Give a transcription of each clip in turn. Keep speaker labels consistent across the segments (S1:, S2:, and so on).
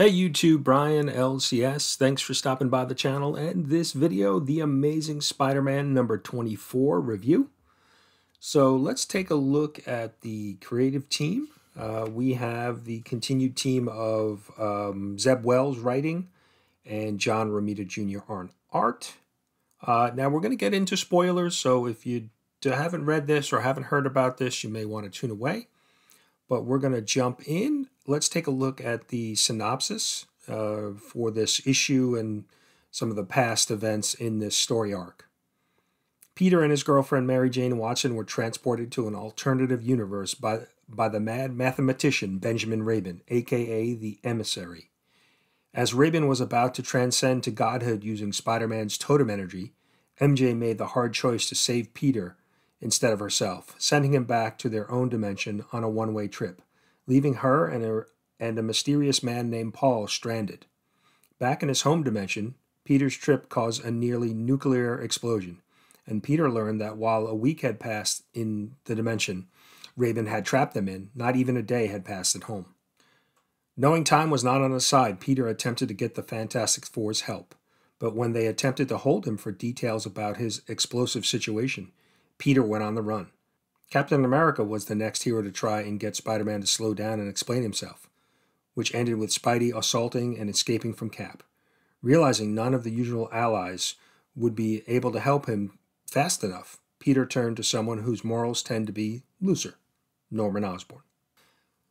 S1: Hey YouTube, Brian LCS. Thanks for stopping by the channel and this video, The Amazing Spider-Man number 24 review. So let's take a look at the creative team. We have the continued team of Zeb Wells writing and John Romita Jr. on art. Now we're going to get into spoilers, so if you haven't read this or haven't heard about this, you may want to tune away. But we're going to jump in. Let's take a look at the synopsis for this issue and some of the past events in this story arc. Peter and his girlfriend Mary Jane Watson were transported to an alternative universe by the mad mathematician Benjamin Rabin, aka the Emissary. As Rabin was about to transcend to godhood using Spider-Man's totem energy, MJ made the hard choice to save Peter instead of herself, sending him back to their own dimension on a one-way trip, leaving her and a mysterious man named Paul stranded. Back in his home dimension, Peter's trip caused a nearly nuclear explosion, and Peter learned that while a week had passed in the dimension Rabin had trapped them in, not even a day had passed at home. Knowing time was not on his side, Peter attempted to get the Fantastic Four's help, but when they attempted to hold him for details about his explosive situation, Peter went on the run. Captain America was the next hero to try and get Spider-Man to slow down and explain himself, which ended with Spidey assaulting and escaping from Cap. Realizing none of the usual allies would be able to help him fast enough, Peter turned to someone whose morals tend to be looser, Norman Osborn.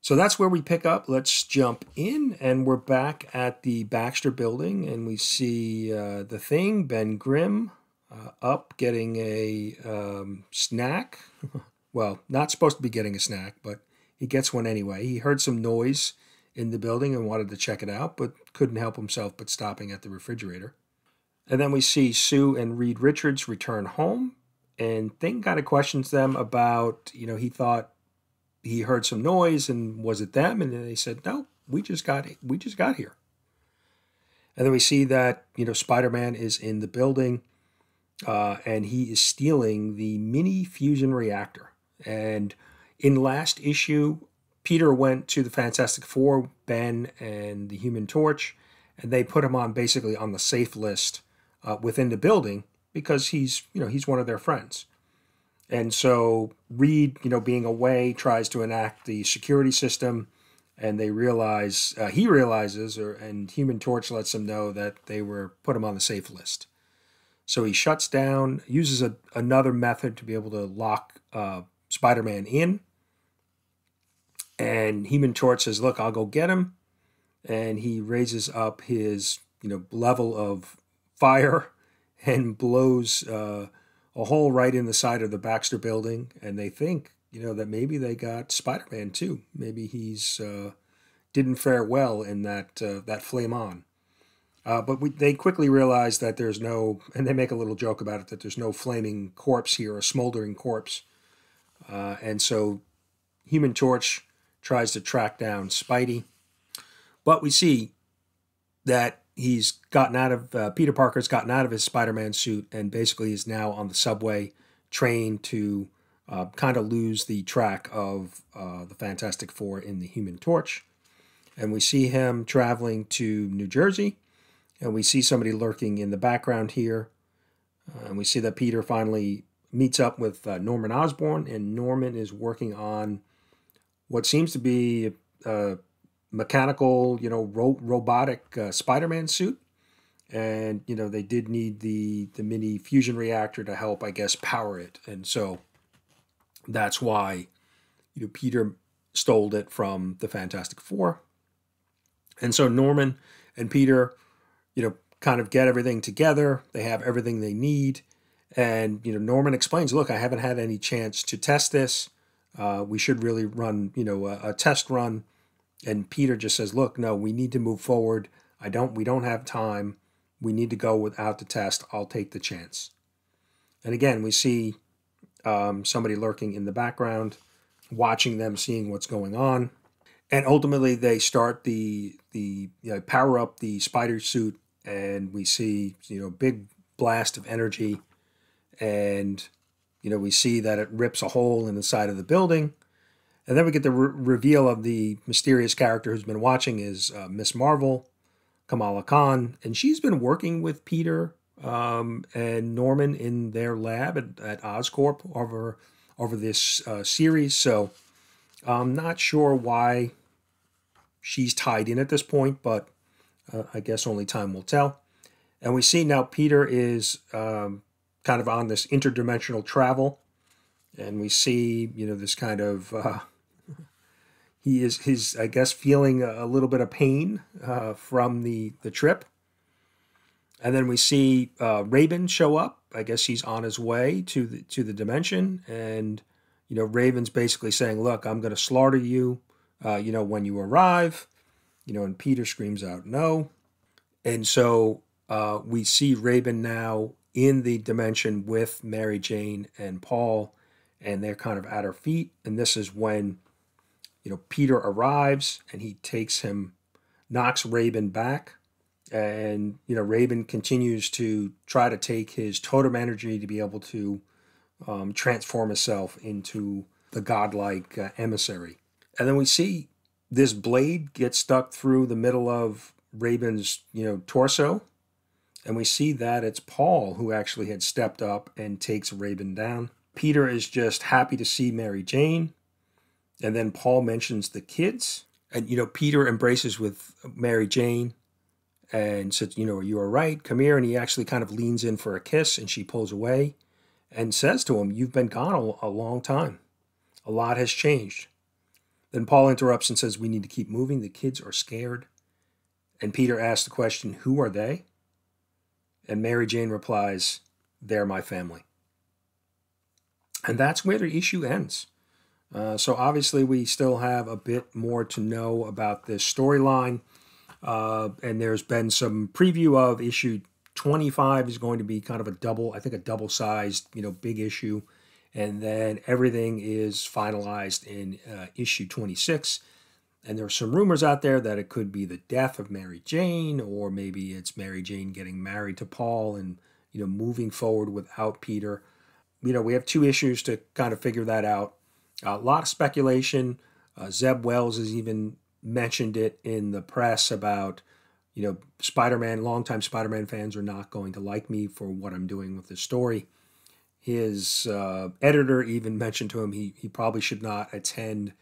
S1: So that's where we pick up. Let's jump in, and we're back at the Baxter building, and we see the Thing, Ben Grimm, up getting a snack. Well, not supposed to be getting a snack, but he gets one anyway. He heard some noise in the building and wanted to check it out, but couldn't help himself but stopping at the refrigerator. And then we see Sue and Reed Richards return home, and Thing kind of questions them about, he thought he heard some noise, and was it them? And then they said, no, we just got here. And then we see that, Spider-Man is in the building, and he is stealing the mini fusion reactor. And in last issue, Peter went to the Fantastic Four, Ben and the Human Torch, and they put him on basically on the safe list within the building because he's one of their friends. And so Reed, being away, tries to enact the security system, and he realizes, and Human Torch lets him know that they were put him on the safe list. So he shuts down, uses another method to be able to lock Spider-Man in. And Human Torch says, look, I'll go get him. And he raises up his, level of fire and blows a hole right in the side of the Baxter building. And they think, that maybe they got Spider-Man too. Maybe he's didn't fare well in that flame on. But they quickly realize that there's no, and they make a little joke about it, that there's no flaming corpse here, a smoldering corpse. And so Human Torch tries to track down Spidey. But we see that he's gotten out of, Peter Parker's gotten out of his Spider-Man suit and basically is now on the subway train to kind of lose the track of the Fantastic Four in the Human Torch. And we see him traveling to New Jersey. And we see somebody lurking in the background here. And we see that Peter finally meets up with Norman Osborn. And Norman is working on what seems to be a mechanical, robotic Spider-Man suit. And, they did need the mini fusion reactor to help, I guess, power it. And so that's why, Peter stole it from the Fantastic Four. And so Norman and Peter, kind of get everything together. They have everything they need. And, Norman explains, look, I haven't had any chance to test this. We should really run, a test run. And Peter just says, look, no, we need to move forward. We don't have time. We need to go without the test. I'll take the chance. And again, we see somebody lurking in the background, watching them, seeing what's going on. And ultimately, they start power up the spider suit, and we see, big blast of energy, and, we see that it rips a hole in the side of the building, And then we get the reveal of the mysterious character who's been watching is Miss Marvel, Kamala Khan, and she's been working with Peter and Norman in their lab at Oscorp over this series. So I'm not sure why she's tied in at this point, but I guess only time will tell. And we see now Peter is kind of on this interdimensional travel, and we see this kind of he's I guess feeling a little bit of pain from the trip. And then we see Raven show up. I guess he's on his way to the dimension, and Raven's basically saying, "Look, I'm going to slaughter you, when you arrive." And Peter screams out, "No!" And so we see Raven now in the dimension with Mary Jane and Paul, and they're kind of at her feet. And this is when Peter arrives, and he knocks Raven back. And, Raven continues to try to take his totem energy to be able to transform himself into the godlike emissary. And then we see this blade get stuck through the middle of Raven's, torso. And we see that it's Paul who actually had stepped up and takes Raven down. Peter is just happy to see Mary Jane. And then Paul mentions the kids. And, Peter embraces with Mary Jane and says, "You are right, come here." And he actually kind of leans in for a kiss, and she pulls away and says to him, "You've been gone a long time. A lot has changed." Then Paul interrupts and says, "We need to keep moving. The kids are scared." And Peter asks the question, "Who are they?" And Mary Jane replies, "They're my family." And that's where the issue ends. So obviously we still have a bit more to know about this storyline. And there's been some preview of issue 25 is going to be kind of a double-sized, big issue. And then everything is finalized in issue 26. And there are some rumors out there that it could be the death of Mary Jane, or maybe it's Mary Jane getting married to Paul and, moving forward without Peter. We have 2 issues to kind of figure that out. A lot of speculation. Zeb Wells has even mentioned it in the press about, Spider-Man, longtime Spider-Man fans are not going to like me for what I'm doing with this story. His editor even mentioned to him he probably should not attend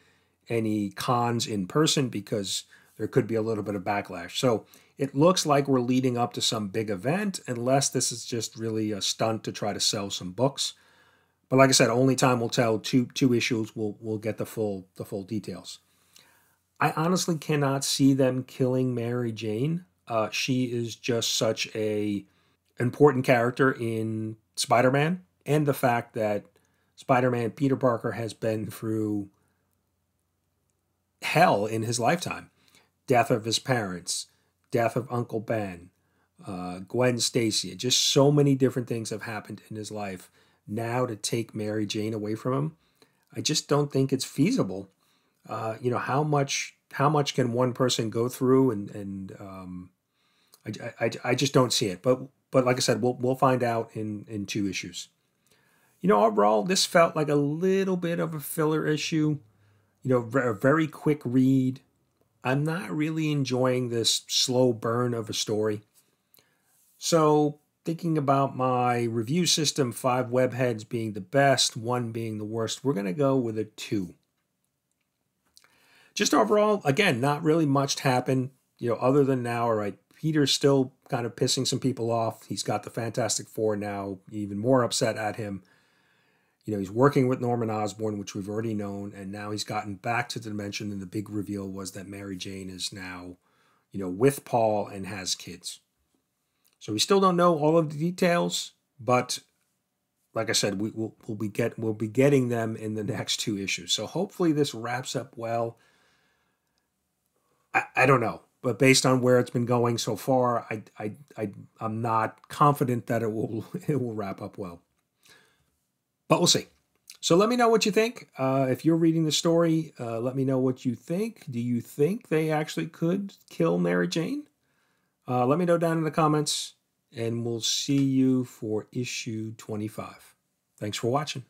S1: any cons in person because there could be a little bit of backlash. So it looks like we're leading up to some big event, unless this is just really a stunt to try to sell some books. But like I said, only time will tell. Two issues we'll get the full details. I honestly cannot see them killing Mary Jane. She is just such a important character in Spider-Man, and the fact that Spider-Man Peter Parker has been through hell in his lifetime. Death of his parents, death of Uncle Ben, Gwen Stacy. Just so many different things have happened in his life. Now to take Mary Jane away from him, I just don't think it's feasible. How much can one person go through, and I just don't see it. But like I said, we'll find out in 2 issues. Overall, this felt like a little bit of a filler issue. A very quick read. I'm not really enjoying this slow burn of a story. So, thinking about my review system, 5 webheads being the best, 1 being the worst, we're going to go with a 2. Just overall, again, not really much happened, other than now, all right, Peter's still kind of pissing some people off. He's got the Fantastic Four now, even more upset at him. He's working with Norman Osborn, which we've already known, and now he's gotten back to the dimension, and the big reveal was that Mary Jane is now, with Paul and has kids. So we still don't know all of the details, but like I said, we'll be getting them in the next 2 issues. So hopefully this wraps up well. I don't know, but based on where it's been going so far, I'm not confident that it will wrap up well. But we'll see. So let me know what you think. If you're reading the story, let me know what you think. Do you think they actually could kill Mary Jane? Let me know down in the comments, and we'll see you for issue 25. Thanks for watching.